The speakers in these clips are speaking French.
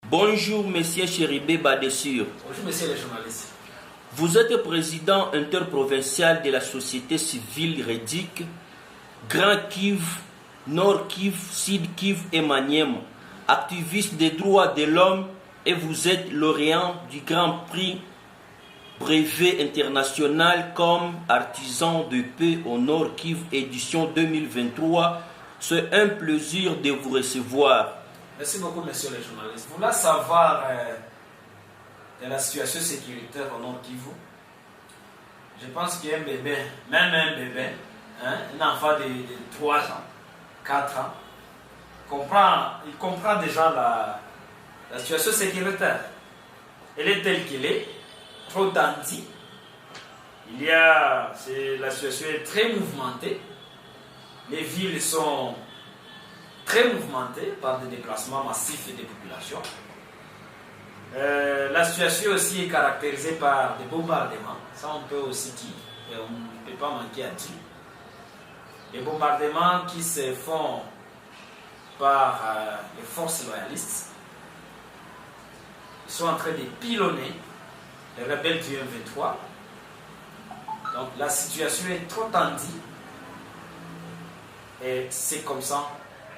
Bonjour, monsieur Chéribé Badessur. Bonjour, monsieur le journaliste. Vous êtes président interprovincial de la société civile Rédic, Grand Kivu, Nord Kivu, Sud Kivu et Maniema, activiste des droits de l'homme, et vous êtes lauréat du Grand Prix brevet international comme artisan de paix au Nord Kivu édition 2023. C'est un plaisir de vous recevoir. Merci beaucoup, monsieur le journaliste. Vous voulez savoir de la situation sécuritaire au Nord Kivu? Je pense qu'un bébé, même un bébé, un enfant de 3 ans, 4 ans, il comprend déjà la situation sécuritaire. Elle est telle qu'elle est, trop tendue. La situation est très mouvementée. Les villes sont très mouvementées par des déplacements massifs des populations. La situation aussi est caractérisée par des bombardements. Ça, on peut aussi dire. Et on ne peut pas manquer à dire. Des bombardements qui se font par les forces loyalistes. Ils sont en train de pilonner les rebelles du M23. Donc la situation est trop tendue. Et c'est comme ça,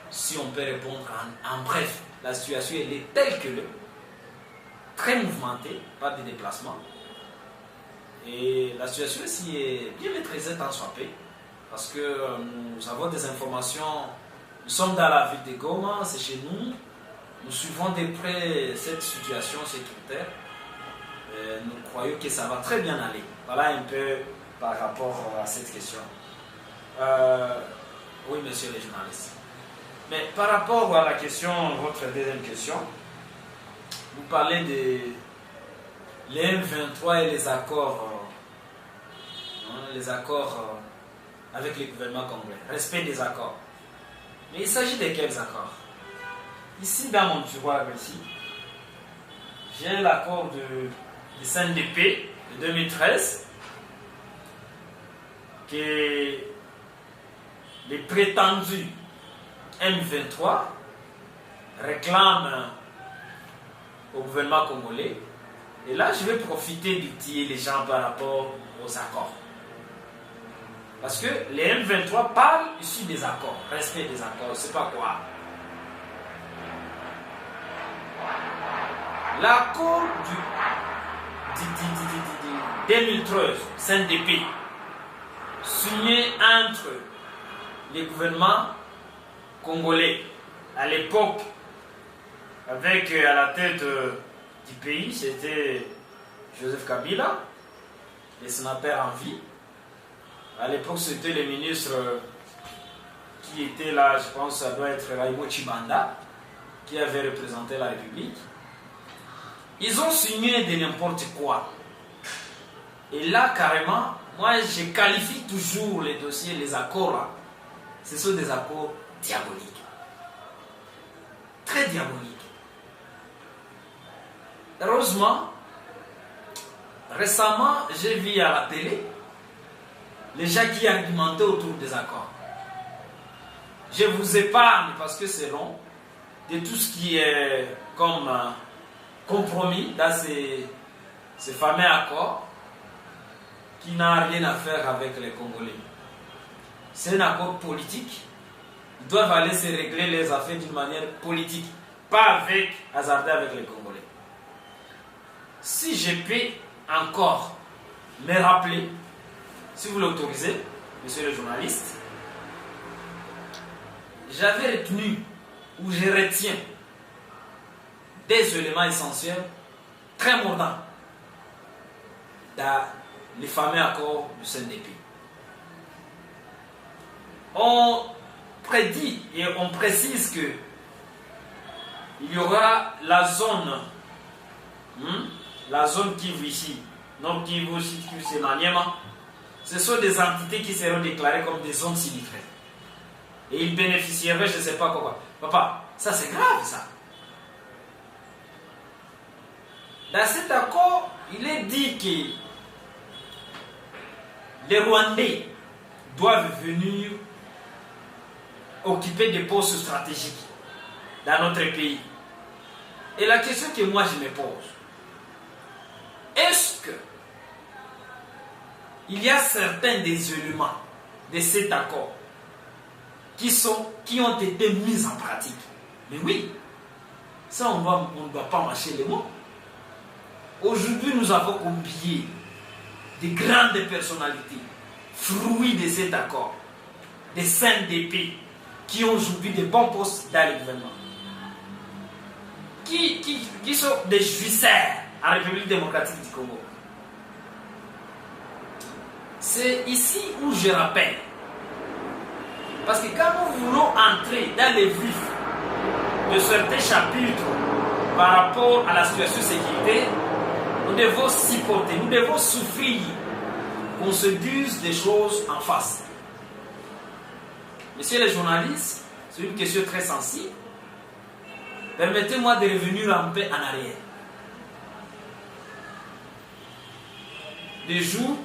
si on peut répondre en bref, la situation elle est telle que très mouvementée par des déplacements. Et la situation aussi est bien maîtrisée tant soit peu, parce que nous avons des informations. Nous sommes dans la ville de Goma, c'est chez nous. Nous suivons de près cette situation sécuritaire. Nous croyons que ça va très bien aller. Voilà un peu par rapport à cette question. Oui, monsieur le journaliste. Mais par rapport à la question, votre deuxième question, vous parlez de l'M23 et les accords avec le gouvernement congolais. Respect des accords. Mais il s'agit de quels accords? Ici, dans mon tiroir, ici, j'ai l'accord de CNDP de 2013 que les prétendus M23 réclament au gouvernement congolais. Et là, je vais profiter d'utiliser les gens par rapport aux accords. Parce que les M23 parlent ici des accords, respect des accords, c'est pas quoi. L'accord du 2013, CNDP, signé entre les gouvernements congolais à l'époque, avec à la tête du pays, c'était Joseph Kabila, les sénateurs en vie. À l'époque, c'était le ministre qui était là, je pense, ça doit être Raimo Chibanda, qui avait représenté la République. Ils ont signé de n'importe quoi. Et là, carrément, moi, je qualifie toujours les dossiers, les accords là. Ce sont des accords diaboliques. Très diaboliques. Heureusement, récemment, j'ai vu à la télé les gens qui argumentaient autour des accords. Je vous épargne, parce que c'est long, de tout ce qui est comme compromis dans ces fameux accords qui n'a rien à faire avec les Congolais. C'est un accord politique. Ils doivent aller se régler les affaires d'une manière politique, pas hasarder avec les Congolais. Si je peux encore me rappeler, si vous l'autorisez, monsieur le journaliste, j'avais retenu, ou je retiens, des éléments essentiels très mordants dans les fameux accords du CNDP. On prédit et on précise que il y aura la zone Kivu ici, Nord Kivu, Sud Kivu, c'est Maniema. Ce sont des entités qui seront déclarées comme des zones sinistrées. Et ils bénéficieraient, je ne sais pas quoi. Papa, ça c'est grave ça. Dans cet accord, il est dit que les Rwandais doivent venir occuper des postes stratégiques dans notre pays. Et la question que moi je me pose, est-ce que il y a certains des éléments de cet accord qui ont été mis en pratique? Mais oui, ça on ne doit pas mâcher les mots. Aujourd'hui, nous avons combien de grandes personnalités, fruits de cet accord, des saints d'épée, qui ont aujourd'hui de bons postes dans le gouvernement, qui sont des jouisseurs en République démocratique du Congo. C'est ici où je rappelle, parce que quand nous voulons entrer dans les vifs de certains chapitres par rapport à la situation de sécurité, nous devons supporter, nous devons souffrir qu'on se dise des choses en face. Messieurs les journalistes, c'est une question très sensible. Permettez-moi de revenir un peu en arrière. Des jours,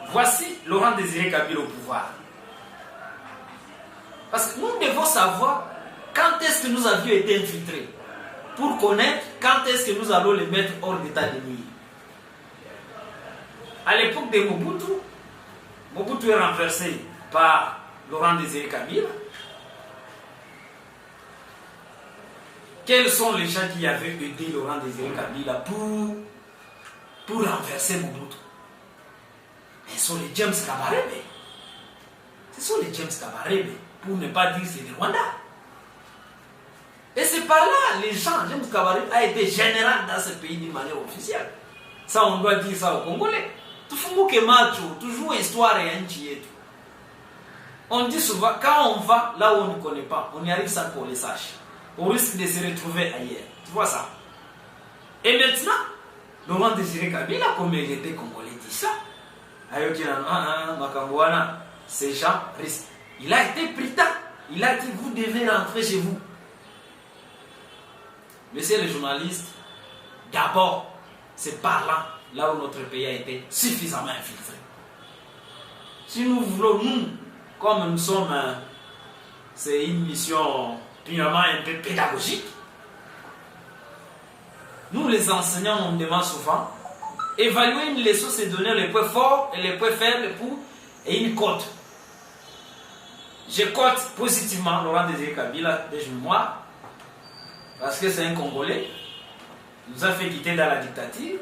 voici Laurent Désiré Kabila au pouvoir. Parce que nous devons savoir quand est-ce que nous avions été infiltrés, pour connaître quand est-ce que nous allons les mettre hors d'état de nuire. À l'époque de Mobutu est renversé par Laurent Désiré Kabila. Quels sont les gens qui avaient aidé Laurent Désiré Kabila pour renverser Mobutu? Ce sont les James Kabarebe. Ce sont les James Kabarebe, pour ne pas dire c'est les Rwandais. Et c'est par là, les gens, James Kabarebe a été général dans ce pays d'une manière officielle. Ça, on doit dire ça aux Congolais. Toujours histoire et un tout. On dit souvent, quand on va là où on ne connaît pas, on y arrive sans qu'on le sache. On risque de se retrouver ailleurs. Tu vois ça? Et maintenant, Laurent Désiré Kabila, comme il était congolais, dit ça. Ces gens risquent. Il a été pris tard. Il a dit, vous devez rentrer chez vous. Messieurs les journalistes, d'abord, c'est par là où notre pays a été suffisamment infiltré. Si nous voulons, nous, comme nous sommes, c'est une mission purement un peu pédagogique. Nous, les enseignants, on demande souvent, évaluer une leçon, c'est donner les points forts et les points faibles et une cote. Je cote positivement Laurent Désiré Kabila des mémoires, parce que c'est un Congolais, il nous a fait quitter dans la dictature.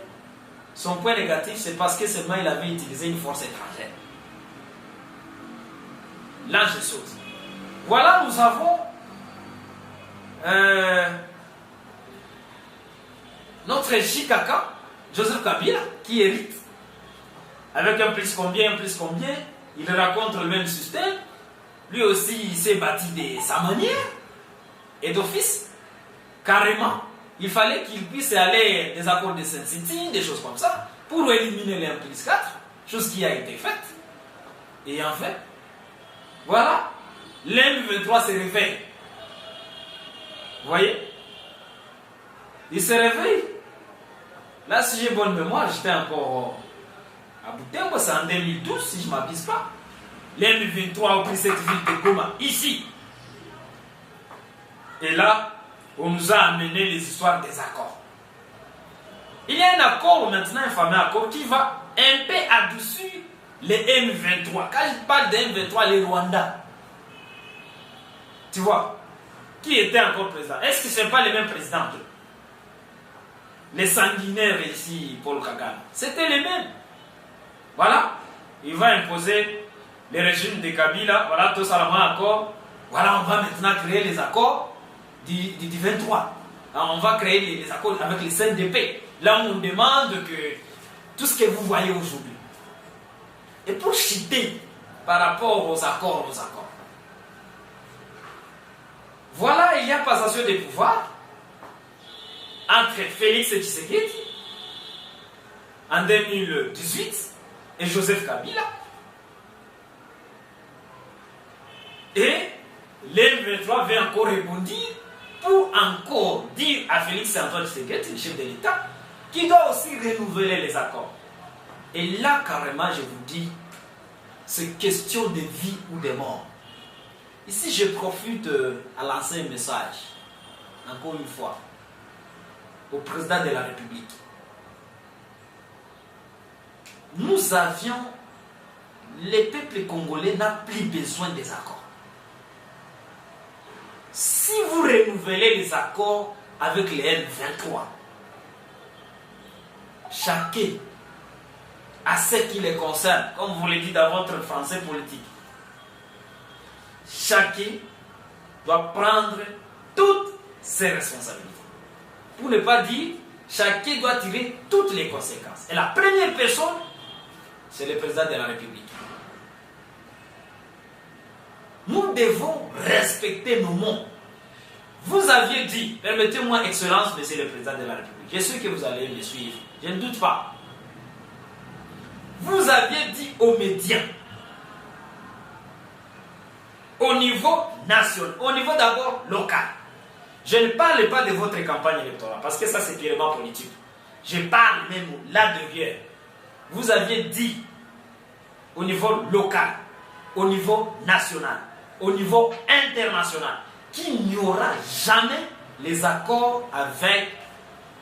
Son point négatif, c'est parce que seulement il avait utilisé une force étrangère. Là, je saute. Voilà, nous avons notre Chikaka, Joseph Kabila, qui hérite. Avec un plus combien, il raconte le même système. Lui aussi, il s'est bâti de sa manière. Et d'office, carrément, il fallait qu'il puisse aller des accords de Saint-City, des choses comme ça, pour éliminer les 1+4, chose qui a été faite. Et en fait, voilà, l'M23 se réveille. Vous voyez? Il se réveille. Là, si j'ai bonne mémoire, j'étais encore à Butembo, c'est en 2012, si je ne m'abuse pas. L'M23 a pris cette ville de Goma, ici. Et là, on nous a amené les histoires des accords. Il y a un accord maintenant, un fameux accord, qui va un peu adoucir les M23. Quand je parle des M23, les Rwandais. Tu vois, qui était encore président? Est-ce que ce n'est pas les mêmes présidents? Les sanguinaires ici, Paul Kagame, c'était les mêmes. Voilà, il va imposer le régime de Kabila, voilà, tout ça, accord. Voilà, on va maintenant créer les accords du 23. Alors, on va créer les accords avec les scènes de paix. Là, on demande que tout ce que vous voyez aujourd'hui. Et pour citer par rapport aux accords, voilà, il y a passation des pouvoirs entre Félix Tshisekedi en 2018 et Joseph Kabila. Et l'M23 vient encore rebondir pour encore dire à Félix Antoine Tshisekedi, le chef de l'État, qu'il doit aussi renouveler les accords. Et là, carrément, je vous dis, c'est question de vie ou de mort. Ici, je profite à lancer un message encore une fois, au président de la République. Nous avions, les peuples congolais n'ont plus besoin des accords. Si vous renouvelez les accords avec les M23, chacun, à ce qui les concerne, comme vous le dites dans votre français politique, chacun doit prendre toutes ses responsabilités. Pour ne pas dire, chacun doit tirer toutes les conséquences. Et la première personne, c'est le président de la République. Nous devons respecter nos mots. Vous aviez dit, permettez-moi, Excellence, Monsieur le Président de la République, je sais que vous allez me suivre, je ne doute pas. Vous aviez dit aux médias, au niveau national, au niveau d'abord local. Je ne parle pas de votre campagne électorale, parce que ça c'est purement politique. Je parle même là derrière. Vous aviez dit au niveau local, au niveau national, au niveau international, qu'il n'y aura jamais les accords avec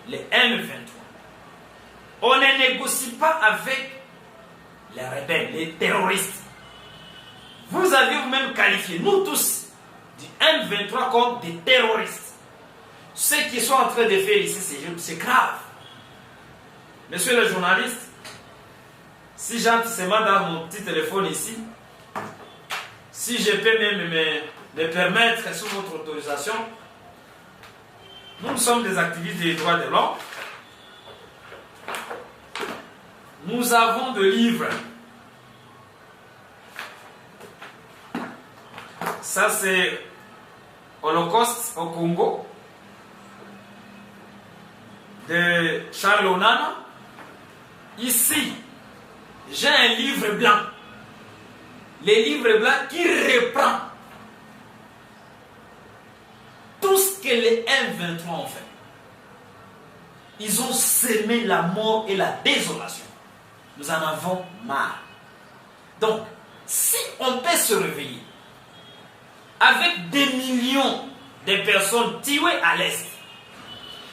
les M23. On ne négocie pas avec les rebelles, les terroristes. Vous avez vous-même qualifié, nous tous, du M23 comme des terroristes. Ce qu'ils sont en train de faire ici, c'est grave. Monsieur le journaliste, si gentiment dans mon petit téléphone ici, si je peux même me permettre, sous votre autorisation, nous sommes des activistes des droits de l'homme. Nous avons des livres. Ça c'est Holocauste au Congo de Charles Onana. Ici, j'ai un livre blanc. Le livre blanc qui reprend tout ce que les M23 ont fait. Ils ont semé la mort et la désolation. Nous en avons marre. Donc, si on peut se réveiller avec des millions de personnes tuées à l'Est,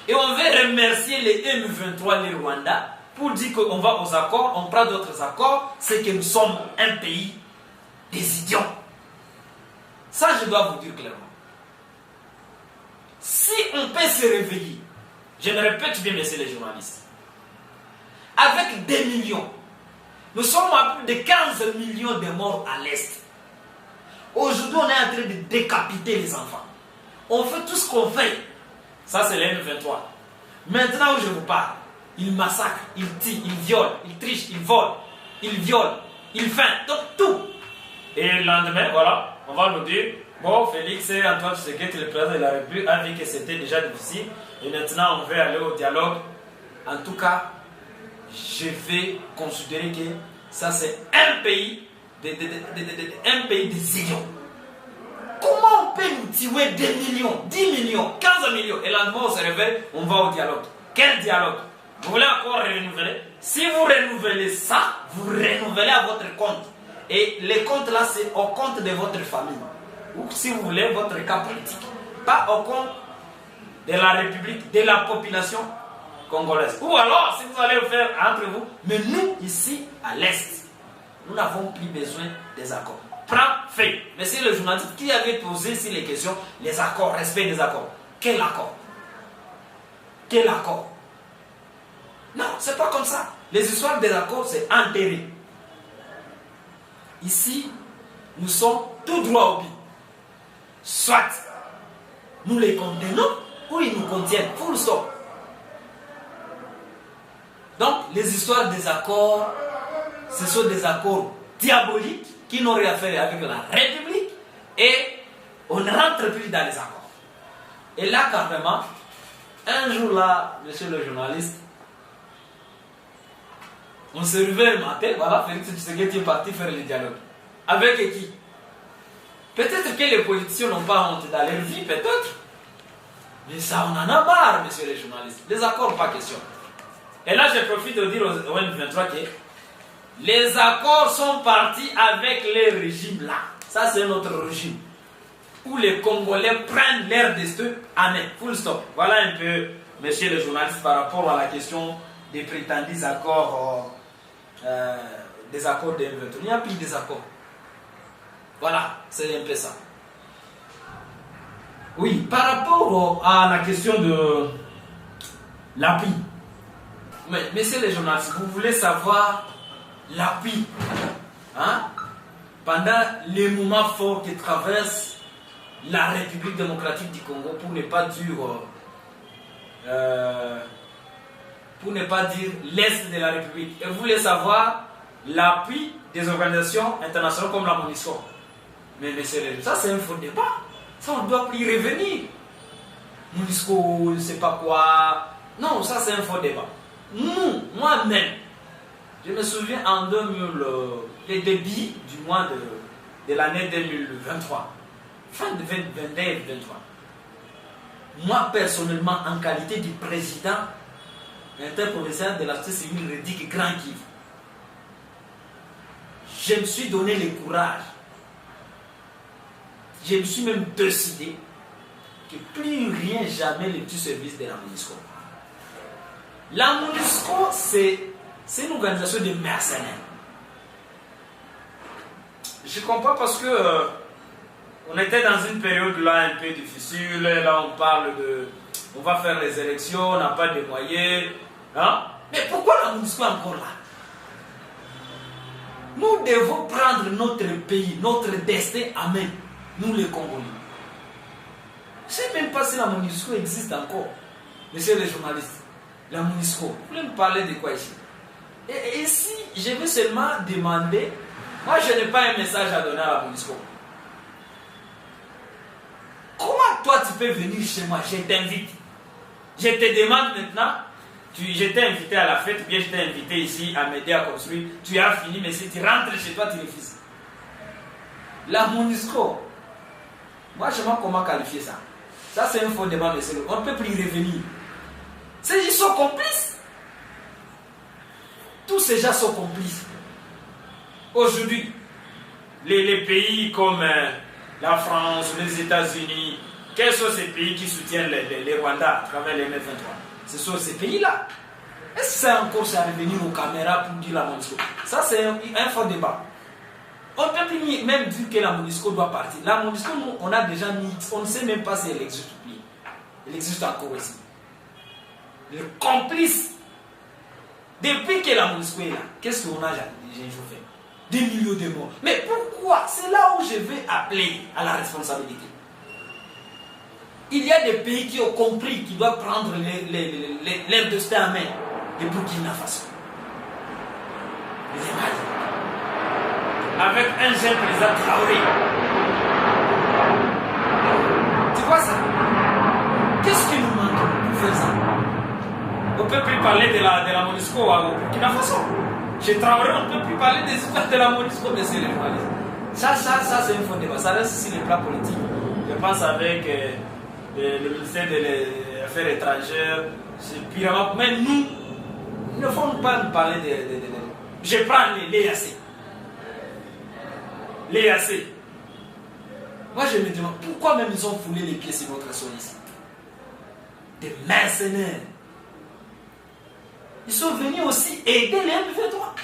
et on veut remercier les M23, les Rwandais, pour dire qu'on va aux accords, on prend d'autres accords, c'est que nous sommes un pays des idiots. Ça, je dois vous dire clairement. Si on peut se réveiller, je me répète bien, messieurs les journalistes, avec des millions, nous sommes à plus de 15 millions de morts à l'Est. Aujourd'hui, on est en train de décapiter les enfants. On fait tout ce qu'on fait. Ça, c'est les M23. Maintenant où je vous parle, ils massacrent, ils tuent, ils violent, ils trichent, ils volent, ils violent, ils feintent, donc tout. Et le lendemain, voilà, on va nous dire, bon, Félix et Antoine Tshisekedi, le président de la République, a vu que c'était déjà difficile. Et maintenant, on veut aller au dialogue. En tout cas, je vais considérer que ça, c'est un pays des idiots. Comment on peut nous tuer 2 millions, 10 millions, 15 millions et lendemain on se réveille, on va au dialogue. Quel dialogue? Vous voulez encore renouveler? Si vous renouvelez ça, vous renouvelez à votre compte. Et les comptes là, c'est au compte de votre famille. Ou si vous voulez, votre cas politique. Pas au compte de la République, de la population congolaise. Ou alors, si vous allez le faire entre vous, mais nous, ici, à l'Est, nous n'avons plus besoin des accords. Prends fait. Mais c'est le journaliste qui avait posé ici les questions, les accords, respect des accords. Quel accord? Quel accord? Non, c'est pas comme ça. Les histoires des accords, c'est enterré. Ici, nous sommes tout droit au but. Soit nous les contenons, ou ils nous contiennent. Full stop. Donc, les histoires des accords, ce sont des accords diaboliques qui n'ont rien à faire avec la République et on ne rentre plus dans les accords. Et là, carrément, un jour là, monsieur le journaliste, on se réveille le matin, voilà, Félix Tshisekedi est parti faire le dialogue. Avec qui? Peut-être que les politiciens n'ont pas honte dans leur vie, peut-être. Mais ça, on en a marre, monsieur les journalistes. Les accords, pas question. Et là, je profite de dire aux M23 que les accords sont partis avec les régimes là. Ça, c'est notre régime. où les Congolais prennent leur destin en main. Full stop. Voilà un peu, messieurs les journalistes, par rapport à la question des prétendus accords, des accords de M23. Il n'y a plus des accords. Voilà, c'est un peu ça. Oui, par rapport à la question de l'appui. Mais, messieurs les journalistes, vous voulez savoir l'appui, hein, pendant les moments forts que traverse la République démocratique du Congo, pour ne pas dire l'Est de la République. Et vous voulez savoir l'appui des organisations internationales comme la MONUSCO. Mais ça c'est un faux débat. Ça on ne doit plus y revenir. MONUSCO, je ne sais pas quoi. Non, ça c'est un faux débat. Moi-même, je me souviens en 2000, les débuts du mois de l'année 2023, fin de 2023. Moi personnellement, en qualité de président interprovincial de la société civile Redic Grand Kivu, je me suis donné le courage, je me suis même décidé que plus rien jamais le petit service de la MONUSCO. La MONUSCO, c'est une organisation de mercenaires. Je comprends parce que on était dans une période là un peu difficile. Là, on parle de, on va faire les élections, on n'a pas de moyens. Hein? Mais pourquoi la MONUSCO est encore là? Nous devons prendre notre pays, notre destin en main, nous les Congolais. Je ne sais même pas si la MONUSCO existe encore. Messieurs les journalistes, la MONUSCO, vous voulez me parler de quoi ici? Et si je veux seulement demander, moi je n'ai pas un message à donner à la MONUSCO. Comment toi tu peux venir chez moi? Je t'invite. Je te demande maintenant, je t'ai invité à la fête, ou bien je t'ai invité ici à m'aider à construire. Tu as fini, mais si tu rentres chez toi, tu refuses. La MONUSCO, moi je ne sais pas comment qualifier ça. Ça c'est un faux débat, monsieur. On ne peut plus y revenir. Ils sont complices. Tous ces gens sont complices. Aujourd'hui, les pays comme la France, les États-Unis, quels sont ces pays qui soutiennent les Rwandais à travers les M23? Ce sont ces pays-là. Est-ce que c'est encore ça revenir aux caméras pour dire la MONUSCO? Ça, c'est un faux débat. On ne peut plus même dire que la MONUSCO doit partir. La MONUSCO, nous, on a déjà mis, on ne sait même pas si elle existe ou plus. Elle existe encore ici. Les complices. Depuis que la MONUSCO est là, qu'est-ce qu'on a fait? Des millions de morts. Mais pourquoi? C'est là où je vais appeler à la responsabilité. Il y a des pays qui ont compris qu'ils doivent prendre leur destin en main. Le Burkina Faso. Les Mali. Avec un jeune président Traoré. Tu vois ça? Qu'est-ce qui nous manque pour faire ça? On ne peut plus parler de la MONUSCO au Burkina Faso. Chez Traoré, on ne peut plus parler des histoires de la MONUSCO, mais c'est les journalistes. Ça c'est un faux débat. Ça reste sur le plan politique. Je pense avec le ministère des Affaires étrangères, c'est pire. Mais nous, il ne faut pas nous parler de. Je prends l'EAC. L'EAC. Moi, je me demande pourquoi même ils ont foulé les pieds sur notre sol ici. Des mercenaires. Ils sont venus aussi aider les M23.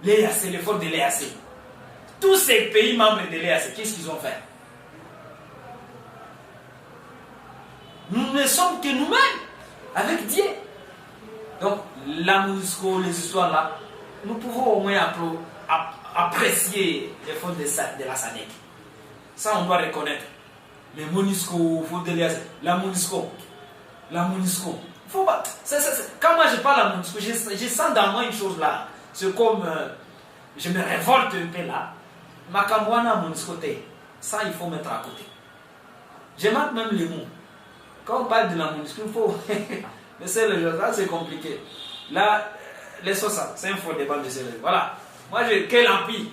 L'EAC, l'effort de l'EAC. Tous ces pays membres de l'EAC, qu'est-ce qu'ils ont fait? Nous ne sommes que nous-mêmes, avec Dieu. Donc, la MONUSCO, les histoires là, nous pouvons au moins apprécier l'effort de la SADC. Ça, on doit reconnaître. Mais MONUSCO, la MONUSCO. Faut pas, quand moi je parle à MONUSCO, je sens dans moi une chose là. C'est comme, je me révolte un peu là. Makambouana MONUSCO, ça il faut mettre à côté. Je manque même les mots. Quand on parle de la MONUSCO, il faut... mais c'est le jeu, là c'est compliqué. Là, laissons ça, c'est un faux débat de ce. Voilà. Moi, quel empire.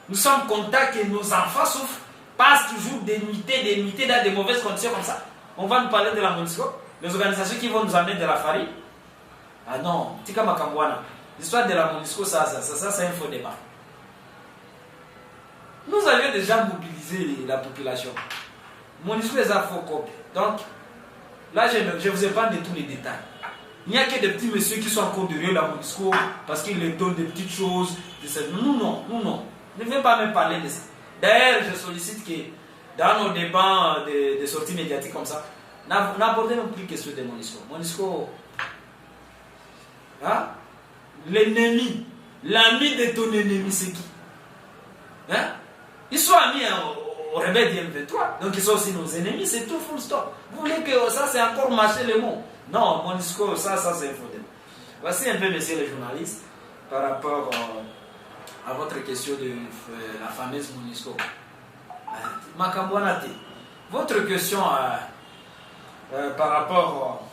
Nous sommes contents que nos enfants souffrent, passent toujours des nuitées dans des mauvaises conditions comme ça. On va nous parler de la MONUSCO, les organisations qui vont nous amener de la farine. Ah non, Tika Makambouana. L'histoire de la MONUSCO, ça c'est un faux débat. Nous avions déjà mobilisé la population. MONUSCO les a faux copies. Donc, là, je vous épargne de tous les détails. Il n'y a que des petits messieurs qui sont encore derrière la MONUSCO parce qu'ils leur donnent des petites choses. Nous, non. Ne venez pas me parler de ça. D'ailleurs, je sollicite que dans nos débats de sorties médiatiques comme ça, n'abordez même plus question de MONUSCO. MONUSCO, hein? L'ennemi, l'ami de ton ennemi, c'est qui? Hein? Ils sont amis au rebelle du M23, donc ils sont aussi nos ennemis, c'est tout, full stop. Vous voulez que ça, c'est encore marcher le mot? Non, MONUSCO, ça c'est un faux débat. Voici un peu, messieurs les journalistes, par rapport à votre question de la fameuse MONUSCO. Makambouanate, votre question par rapport...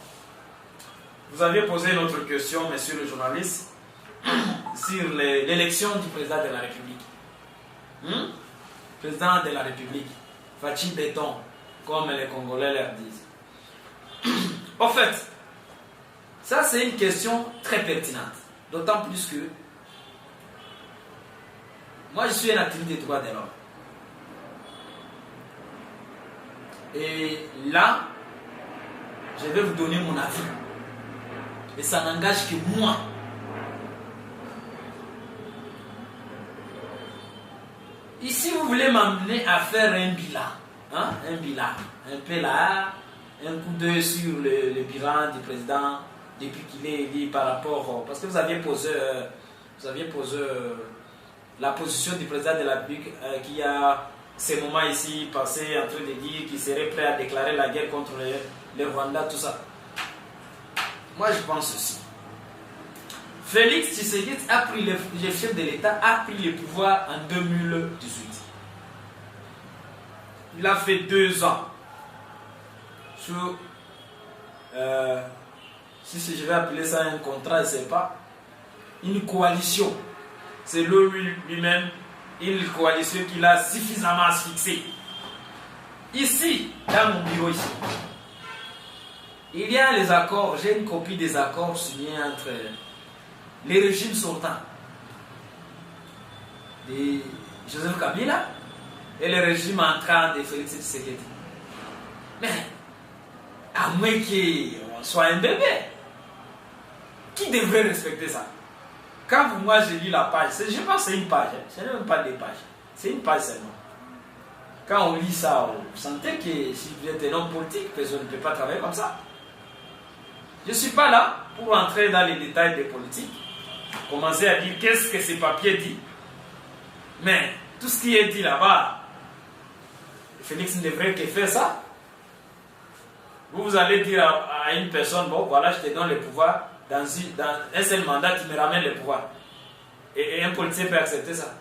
vous aviez posé une autre question, messieurs les journalistes, sur l'élection du président de la République. Président de la République, Fachi Béton, comme les Congolais leur disent. En fait, ça c'est une question très pertinente, d'autant plus que moi je suis un activiste des droits de l'homme. Et là, je vais vous donner mon avis. Et ça n'engage que moi. Ici, vous voulez m'amener à faire un bilan. Hein? Un bilan. Un peu là, un coup d'œil sur le bilan du président depuis qu'il est élu par rapport... Parce que vous aviez posé la position du président de la République qui a ces moments ici passé en train de dire qu'il serait prêt à déclarer la guerre contre les Rwandais, tout ça. Moi, je pense aussi. Félix Tshisekedi a pris le chef de l'État a pris le pouvoir en 2018. Il a fait 2 ans sur, si je vais appeler ça un contrat, je ne sais pas, une coalition. C'est lui-même, une coalition qu'il a suffisamment asphyxiée. Ici, dans mon bureau ici, il y a les accords, j'ai une copie des accords signés entre les régimes sortants de Joseph Kabila et le régime entrant de Félix Tshisekedi. Mais, à moins qu'on soit un bébé, qui devrait respecter ça? Quand moi j'ai lu la page, je pense que c'est une page, ce n'est même pas des pages, c'est une page seulement. Quand on lit ça, vous sentez que si vous êtes un homme politique, personne ne peut pas travailler comme ça. Je ne suis pas là pour entrer dans les détails des politiques, commencer à dire qu'est-ce que ces papiers disent. Mais tout ce qui est dit là-bas, Félix ne devrait que faire ça. Vous allez dire à une personne, bon voilà, je te donne le pouvoir, dans un seul mandat, tu me ramènes le pouvoir. Et un politicien peut accepter ça.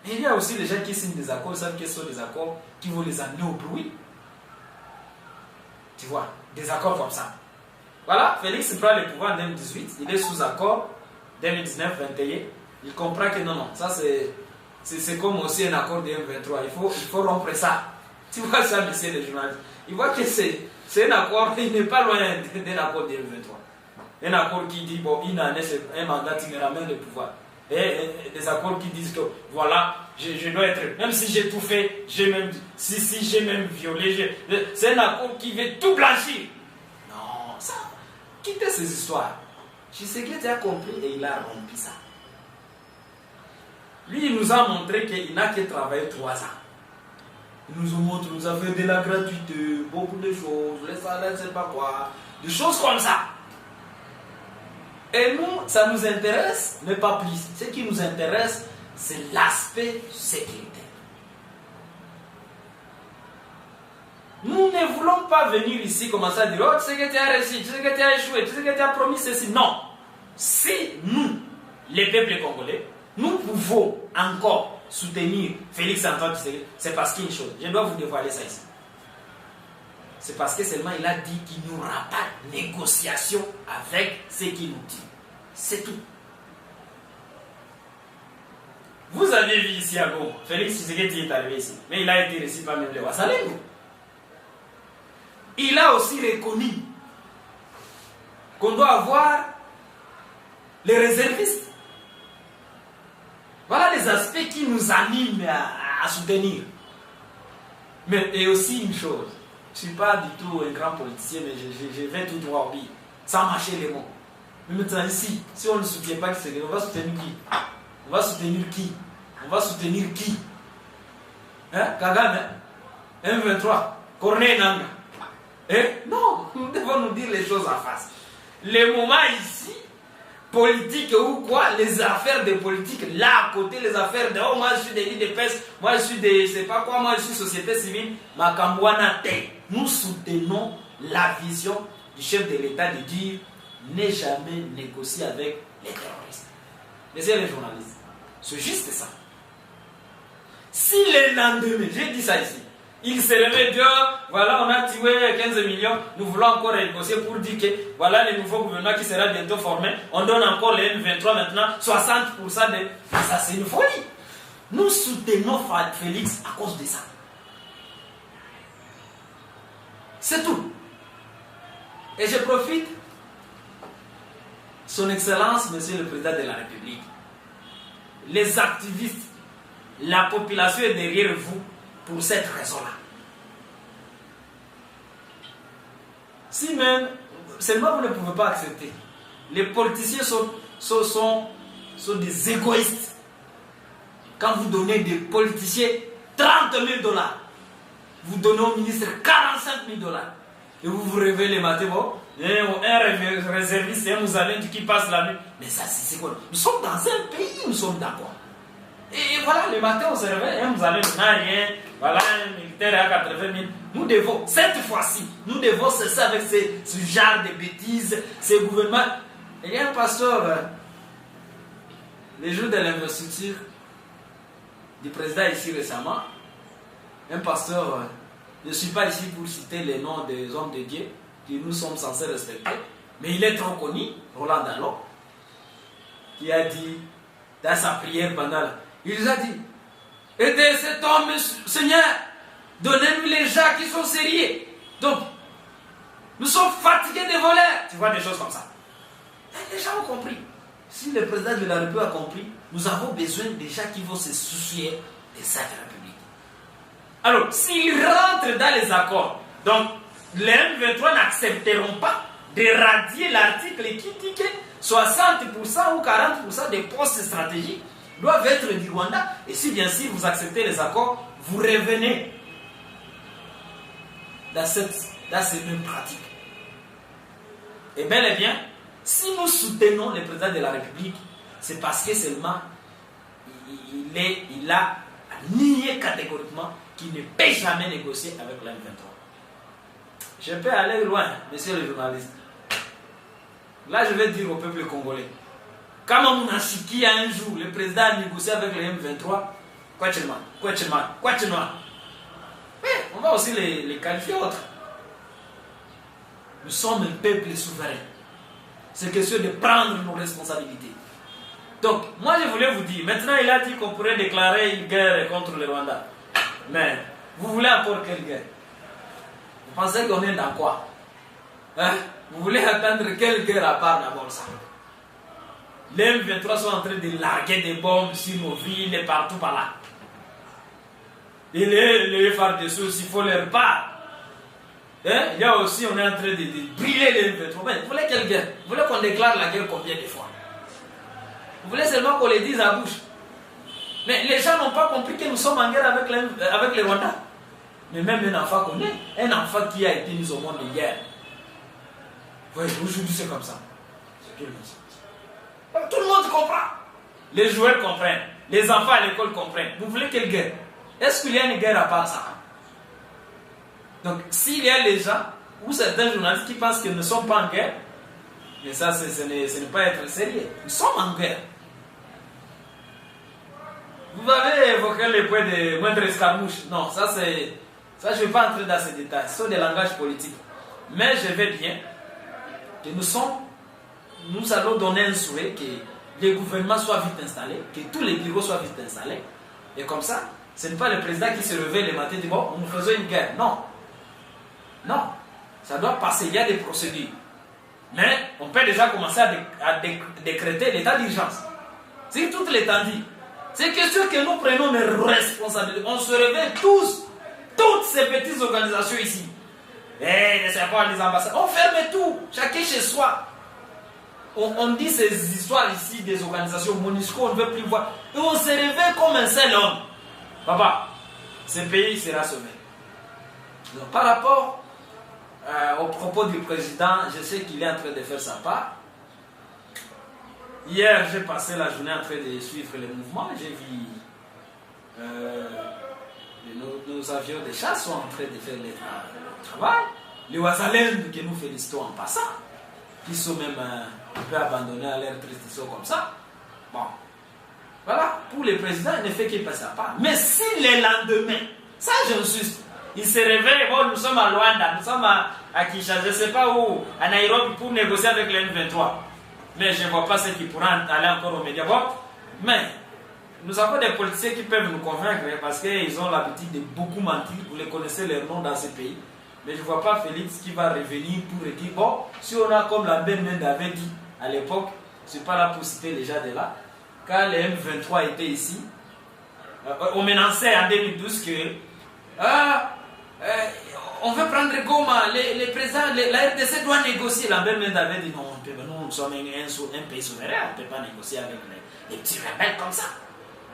Et il y a aussi les gens qui signent des accords, savent que ce sont des accords qui vont les amener au bruit. Tu vois, des accords comme ça. Voilà, Félix prend le pouvoir en 2018, il est sous accord, 2019-21, il comprend que non, ça c'est comme aussi un accord de M23, il faut rompre ça. Tu vois ça, monsieur les journalistes. Il voit que c'est un accord, il n'est pas loin d'un accord de M23. Un accord qui dit, bon, une année, c'est un mandat qui me ramène le pouvoir. Et des accords qui disent que, voilà, je dois être, même si j'ai tout fait, si j'ai même violé, c'est un accord qui veut tout blanchir. Non, ça, quittez ces histoires. Tshisekedi a compris et il a rompu ça. Lui, il nous a montré qu'il n'a que travaillé 3 ans. Il nous a montré, nous a fait de la gratuité, beaucoup de choses, les salaires, je ne sais pas quoi, des choses comme ça. Et nous, ça nous intéresse, mais pas plus. Ce qui nous intéresse, c'est l'aspect sécuritaire. Nous ne voulons pas venir ici commencer à dire, oh, tu sais que tu as réussi, tu sais que tu as échoué, tu sais que tu as promis ceci. Non. Si nous, les peuples congolais, nous pouvons encore soutenir Félix Antoine Tshisekedi, c'est parce qu'il y a une chose. Je dois vous dévoiler ça ici. C'est parce que seulement il a dit qu'il n'y aura pas de négociation avec ce qu'il nous dit. C'est tout. Vous avez vu ici à Goma, Félix Tshisekedi est arrivé ici, mais il a été reçu par même les Wassalengo. Il a aussi reconnu qu'on doit avoir les réservistes. Voilà les aspects qui nous animent à à soutenir. Mais et aussi une chose, je ne suis pas du tout un grand politicien, mais je vais tout droit au but, sans mâcher les mots. Mais maintenant ici, si on ne soutient pas Tshisekedi, on va soutenir qui? On va soutenir qui? On va soutenir qui? Hein? Kagame, M23, Corneille Nanga. Non, nous devons nous dire les choses en face. Les moments ici, politique ou quoi, les affaires de politique, là à côté, les affaires de oh, moi je suis des lits de peste, moi je suis des, c'est pas quoi, moi je suis société civile, Makambouana Te. Nous soutenons la vision du chef de l'État de dire ne jamais négocier avec les terroristes. Messieurs les journalistes, c'est juste ça. Si le lendemain, j'ai dit ça ici, il se réveille, voilà, on a tué 15 millions, nous voulons encore négocier pour dire que voilà le nouveau gouvernement qui sera bientôt formé, on donne encore les M23 maintenant, 60% de... Ça c'est une folie. Nous soutenons Félix à cause de ça. C'est tout. Et je profite, Son Excellence, Monsieur le Président de la République, les activistes, la population est derrière vous pour cette raison-là. Si même, seulement vous ne pouvez pas accepter, les politiciens sont des égoïstes. Quand vous donnez des politiciens 30 000 $, vous donnez au ministre 45 000 $, et vous vous réveillez le matin, bon, un réserviste, un Mousalin qui passe la nuit. Mais ça, c'est quoi? Nous sommes dans un pays, nous sommes d'accord. Et voilà, le matin, on se réveille, vous allez n'a rien, voilà, un militaire à 80 000. Nous devons, cette fois-ci, nous devons cesser avec ce genre de bêtises, ces gouvernements. Et il y a un pasteur, les jours de l'investiture du président ici récemment, un pasteur, je ne suis pas ici pour citer les noms des hommes de Dieu que nous sommes censés respecter, mais il est trop connu, Roland Dallon, qui a dit, dans sa prière pendant il nous a dit, aidez cet homme, Seigneur, donnez-nous les gens qui sont sérieux. Donc, nous sommes fatigués des voleurs. Tu vois des choses comme ça. Et les gens ont compris. Si le président de la République a compris, nous avons besoin des gens qui vont se soucier de cette République. Alors, s'ils rentrent dans les accords, donc les M23 n'accepteront pas de radier l'article qui dit que 60% ou 40% des postes stratégiques doivent être du Rwanda. Et si bien sûr vous acceptez les accords, vous revenez dans ces mêmes pratiques. Et bel et bien, si nous soutenons le président de la République, c'est parce que seulement il a nié catégoriquement qu'il ne peut jamais négocier avec l'M23. Je peux aller loin, messieurs les journalistes. Là, je vais dire au peuple congolais. Quand Mounachiki un jour, le président a négocié avec les M23, quoi tu noirs. Mais on va aussi les qualifier autres. Nous sommes un peuple souverain. C'est question de prendre nos responsabilités. Donc, moi je voulais vous dire, maintenant il a dit qu'on pourrait déclarer une guerre contre le Rwanda. Mais, vous voulez encore quelle guerre? Vous pensez qu'on est dans quoi? Hein? Vous voulez attendre quelle guerre à part d'abord ça? Les M23 sont en train de larguer des bombes sur nos villes et partout par là. Et les FARDC aussi, il faut leur part. Hein? Il y a aussi, on est en train de brûler les M23. Mais vous voulez quelle guerre? Vous voulez qu'on déclare la guerre combien de fois? Vous voulez seulement qu'on les dise à bouche? Mais les gens n'ont pas compris que nous sommes en guerre avec les Rwandais. Mais même un enfant qu'on est, un enfant qui a été mis au monde hier. Oui, aujourd'hui c'est comme ça. C'est tout le monde. Tout le monde comprend. Les joueurs comprennent. Les enfants à l'école comprennent. Vous voulez quelle guerre? Est-ce qu'il y a une guerre à part ça? Donc, s'il y a les gens ou certains journalistes qui pensent que nous ne sommes pas en guerre, mais ça, ce n'est pas être sérieux. Nous sommes en guerre. Vous avez évoqué les points de moindre escarmouche. Non, ça, je ne vais pas entrer dans ces détails. Ce sont des langages politiques. Mais je vais bien que nous allons donner un souhait que les gouvernements soient vite installés, que tous les bureaux soient vite installés. Et comme ça, ce n'est pas le président qui se réveille le matin et dit bon, nous faisons une guerre. Non. Non. Ça doit passer. Il y a des procédures. Mais on peut déjà commencer à décréter l'état d'urgence. C'est toute l'étendue. C'est question que nous prenons nos responsabilités. On se réveille tous, toutes ces petites organisations ici. Ne sais pas les ambassades. On ferme tout, chacun chez soi. On dit ces histoires ici des organisations MONUSCO, on ne veut plus voir. Et on se réveille comme un seul homme. Papa, ce pays sera sauvé. Donc, par rapport au propos du président, je sais qu'il est en train de faire sa part. Hier, j'ai passé la journée en train de suivre les mouvements. J'ai vu nos avions de chasse sont en train de faire le travail. Les Ouazalènes que nous félicitons en passant, qui sont même un peu abandonnés à leur triste comme ça. Bon, voilà, pour le président, il ne fait qu'il passe sa part. Mais si le lendemain, ça j'insiste, il se réveille, bon, nous sommes à Luanda, nous sommes à Kinshasa, je ne sais pas où, à Nairobi pour négocier avec le M23. Mais je ne vois pas ceux qui pourront aller encore au média. Bon, mais nous avons des politiciens qui peuvent nous convaincre parce qu'ils ont l'habitude de beaucoup mentir. Vous les connaissez leur nom dans ce pays. Mais je ne vois pas Félix qui va revenir pour dire bon, si on a comme la Ben avait dit à l'époque, je ne suis pas là pour citer les gens de là, quand les M23 étaient ici, on menaçait en 2012 que on veut prendre Goma, les présidents, la RDC doit négocier. La Ben avait dit non, nous sommes un pays souverain, on ne peut pas négocier avec les petits rebelles comme ça.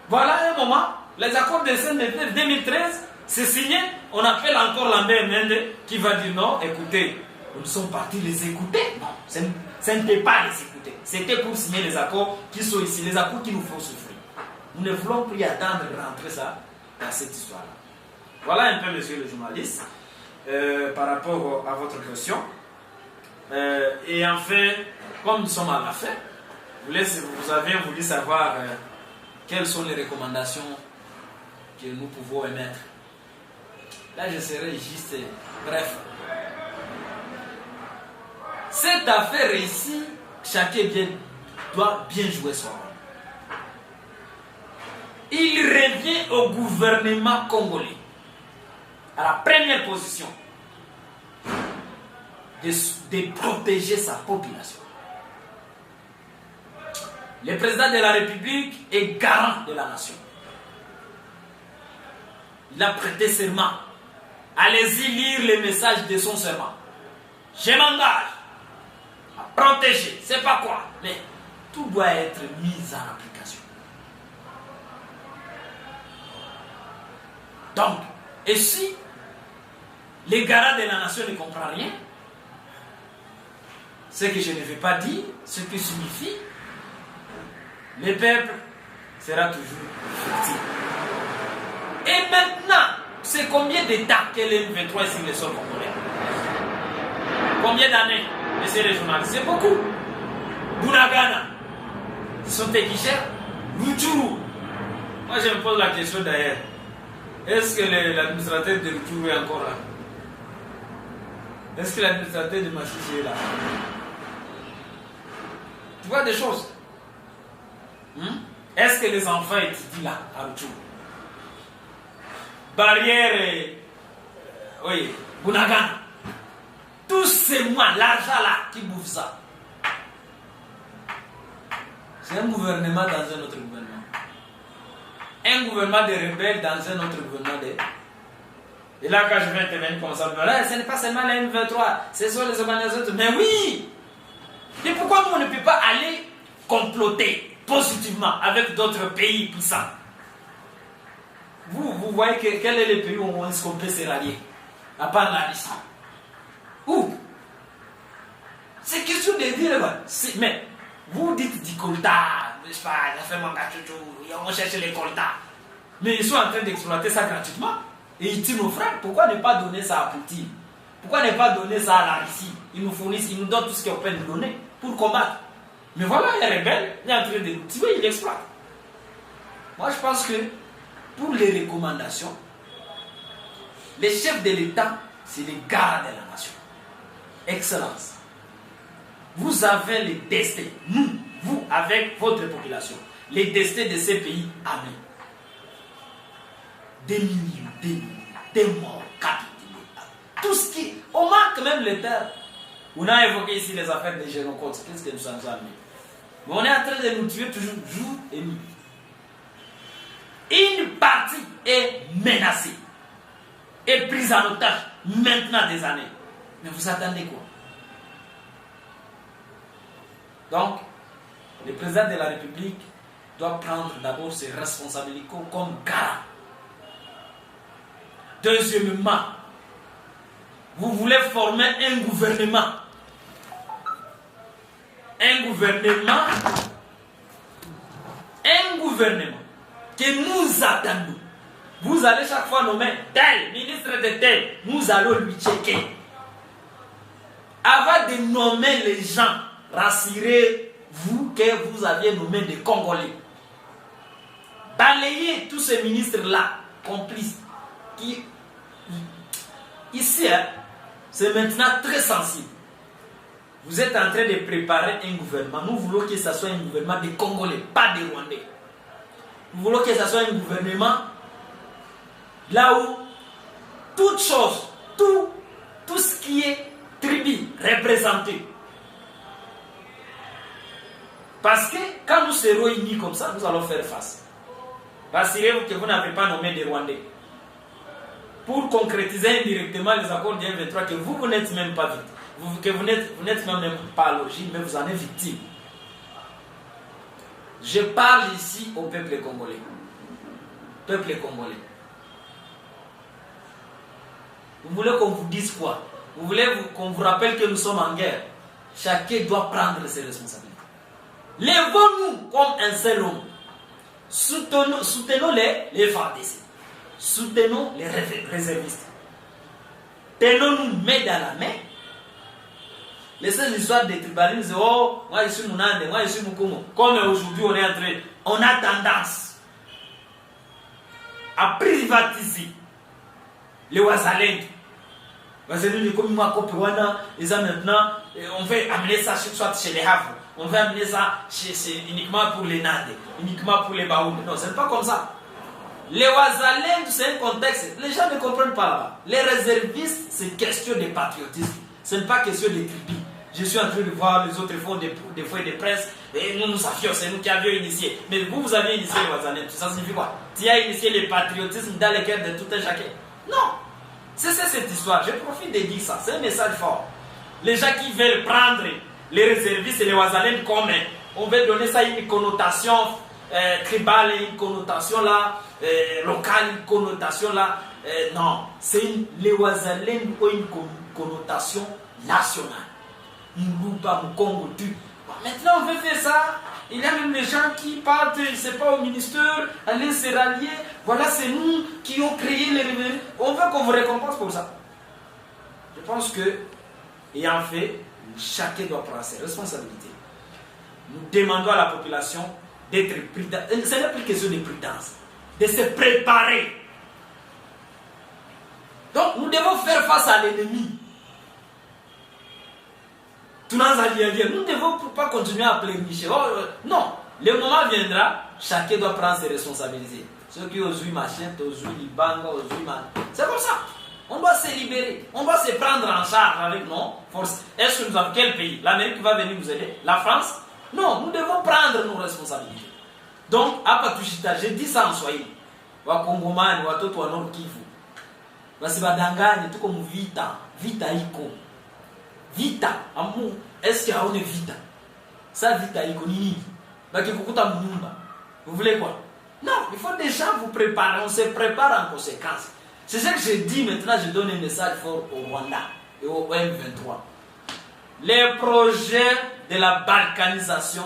Voilà un moment, les accords de Saint-Denis 2013, c'est signé, on appelle encore Lambert Mende qui va dire non, écoutez, nous sommes partis les écouter. Non, ce n'était pas les écouter, c'était pour signer les accords qui sont ici, les accords qui nous font souffrir. Nous ne voulons plus attendre de rentrer ça dans cette histoire-là. Voilà un peu, monsieur le journaliste, par rapport à votre question. Et enfin, comme nous sommes à la fin, vous avez voulu savoir quelles sont les recommandations que nous pouvons émettre. Là, je serai juste bref. Cette affaire ici, chacun doit bien jouer son rôle. Il revient au gouvernement congolais, à la première position, de protéger sa population. Le président de la République est garant de la nation. Il a prêté serment. Allez-y lire les messages de son serment. Je m'engage à protéger, c'est pas quoi, mais tout doit être mis en application. Donc, et si les garants de la nation ne comprennent rien, ce que je ne vais pas dire, ce qui signifie, le peuple sera toujours victime. Et maintenant, c'est combien de temps que les M23 est sur le sol congolais? Combien d'années, messieurs les journalistes? C'est beaucoup. Bunagana, sont Guichère, Rutshuru. Moi, je me pose la question d'ailleurs. Est-ce que l'administrateur de Rutshuru est encore là? Est-ce que l'administrateur de Machichi est là? Tu vois des choses. Est-ce que les enfants étudient là, à Rutshuru? Barrière, oui, Bunagana. Tous ces mois, l'argent là qui bouffe ça. C'est un gouvernement dans un autre gouvernement. Un gouvernement de rebelles dans un autre gouvernement de... Et là, quand je vais intervenir comme ça, ce n'est pas seulement la M23, ce sont les organisations. Mais oui! Et pourquoi nous, on ne peut pas aller comploter positivement avec d'autres pays puissants? Vous voyez quel est le pays où est-ce qu'on peut se rallier? À part la Russie. Où? C'est question de dire, mais vous dites du colta, n'est-ce pas, on cherche les coltas. Mais ils sont en train d'exploiter ça gratuitement. Et ils tuent nos frères. Pourquoi ne pas donner ça à Poutine? Pourquoi ne pas donner ça à la Russie? Ils nous fournissent, ils nous donnent tout ce qu'on peut nous donner pour combattre. Mais voilà, les rebelles, il est en train de nous tuer, il exploite. Moi, je pense que pour les recommandations, les chefs de l'État, c'est les garants de la nation. Excellence. Vous avez les destins, vous, avec votre population, les destins de ces pays à main. Des millions, des morts, capitulés. Tout ce qui... On manque même les terres. On a évoqué ici les affaires des génocodes. Qu'est-ce que nous sommes amenés? Mais on est en train de nous tuer toujours, jour et nuit. partie est menacée, est prise en otage maintenant des années. Mais vous attendez quoi? Donc, le président de la République doit prendre d'abord ses responsabilités comme garant. Deuxièmement, vous voulez former un gouvernement. Un gouvernement que nous attendons. Vous allez chaque fois nommer tel ministre de tel. Nous allons lui checker. Avant de nommer les gens, rassurez-vous que vous aviez nommé des Congolais. Balayez tous ces ministres-là, complices, qui, ici, c'est maintenant très sensible. Vous êtes en train de préparer un gouvernement. Nous voulons que ce soit un gouvernement des Congolais, pas des Rwandais. Nous voulons que ce soit un gouvernement là où toute chose, tout ce qui est tribu représenté. Parce que quand nous serons unis comme ça, nous allons faire face. Rassurez-vous que vous n'avez pas nommé des Rwandais. Pour concrétiser indirectement les accords du M23, que vous n'êtes même pas vite. Vous n'êtes même pas à l'origine, mais vous en êtes victime. Je parle ici au peuple congolais. Peuple congolais. Vous voulez qu'on vous dise quoi? Vous voulez qu'on vous rappelle que nous sommes en guerre? Chacun doit prendre ses responsabilités. Lèvons-nous comme un seul homme. Soutenons les FARDC. Soutenons les réservistes. Tenons-nous main dans la main. Laissez l'histoire des tribalistes. Oh, moi je suis Mounande, moi je suis Mukumo. Comme aujourd'hui on a tendance à privatiser les Ouazalènes. Comme moi, ils ont maintenant, on veut amener ça soit chez les Havres. On veut amener ça uniquement pour les Nades, uniquement pour les Baoulés. Non, ce n'est pas comme ça. Les Ouazalènes, c'est un contexte. Les gens ne comprennent pas là-bas. Les réservistes, c'est question de patriotisme. Ce n'est pas question de tribus. Je suis en train de voir les autres font des feuilles de presse. Et nous savions, c'est nous qui avions initié. Mais vous avez initié les Ouazalènes. Ça signifie quoi? Tu as initié le patriotisme dans le cœur de tout un chacun. Non. C'est cette histoire. Je profite de dire ça. C'est un message fort. Les gens qui veulent prendre les réservistes et les Ouazalènes comme on veut donner ça une connotation tribale, une connotation là, locale, une connotation là. Non, les Ouazalènes ont une connotation nationale. Moulouba, Moukongo, tu. Maintenant on veut faire ça. Il y a même des gens qui partent, je ne sais pas, au ministère, aller se rallier. Voilà, c'est nous qui ont créé les réveils. On veut qu'on vous récompense pour ça. Je pense que, ayant fait, chacun doit prendre ses responsabilités. Nous demandons à la population d'être prudente. Ce n'est plus question de prudence, de se préparer. Donc, nous devons faire face à l'ennemi. Nous ne devons pas continuer à pleurnicher. Non, le moment viendra, chacun doit prendre ses responsabilités. Ceux qui osent machin, osent libanga, osent man. C'est comme ça. On doit se libérer. On doit se prendre en charge avec nos forces. Est-ce que nous avons quel pays? L'Amérique va venir nous aider? La France? Non, nous devons prendre nos responsabilités. Donc, à Patushita, j'ai dit ça en Swahili. Wa Kongomani, wa Toto, wa Nord Kivu. Wasibadanganye, tout comme vita. Vita iko. Vita, amu, est-ce qu'il y a une vita? Ça vita iko nini? Bakikukuta mnyumba. Vous voulez quoi? Non, il faut déjà vous préparer. On se prépare en conséquence. C'est ce que je dis maintenant. Je donne un message fort au Rwanda et au M23. Les projets de la balkanisation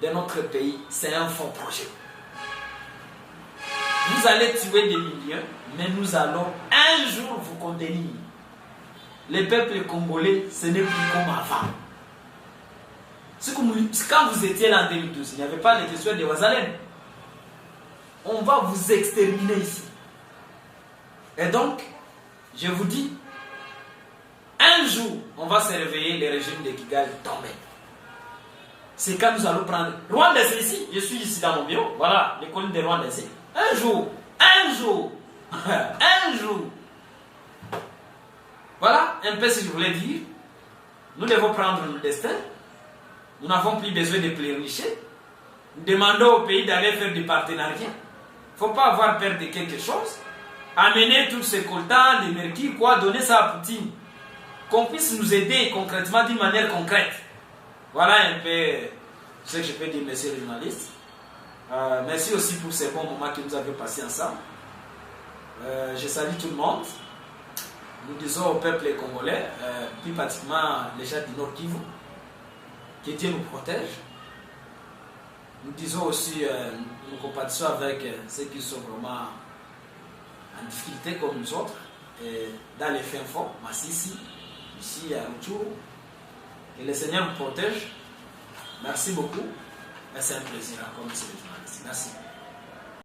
de notre pays, c'est un faux projet. Vous allez tuer des millions, mais nous allons un jour vous contenir. Les peuples congolais, ce n'est plus comme avant. C'est comme quand vous étiez là en 2012, il n'y avait pas les questions des Ouazalènes. On va vous exterminer ici. Et donc, je vous dis, un jour, on va se réveiller, le régime de Kigali tomber. C'est quand nous allons prendre... Rwanda, c'est ici. Je suis ici dans mon bureau. Voilà, les collines de Rwanda, c'est... Un jour. Voilà un peu ce que je voulais dire. Nous devons prendre notre destin. Nous n'avons plus besoin de pleurnicher. Nous demandons au pays d'aller faire des partenariats. ne faut pas avoir peur de quelque chose. Amener tous ces coltans, les mercures, quoi, donner ça à Poutine. Qu'on puisse nous aider concrètement d'une manière concrète. Voilà un peu ce que je peux dire, messieurs les journalistes. Merci aussi pour ces bons moments que nous avons passés ensemble. Je salue tout le monde. Nous disons au peuple congolais, plus pratiquement les gens du Nord Kivu, que Dieu nous protège. Nous disons aussi, nous compatissons avec ceux qui sont vraiment en difficulté comme nous autres, et dans les fins fonds, Massissi, ici à Rutshuru. Que le Seigneur nous protège. Merci beaucoup. Et c'est un plaisir encore, monsieur le journaliste. Merci.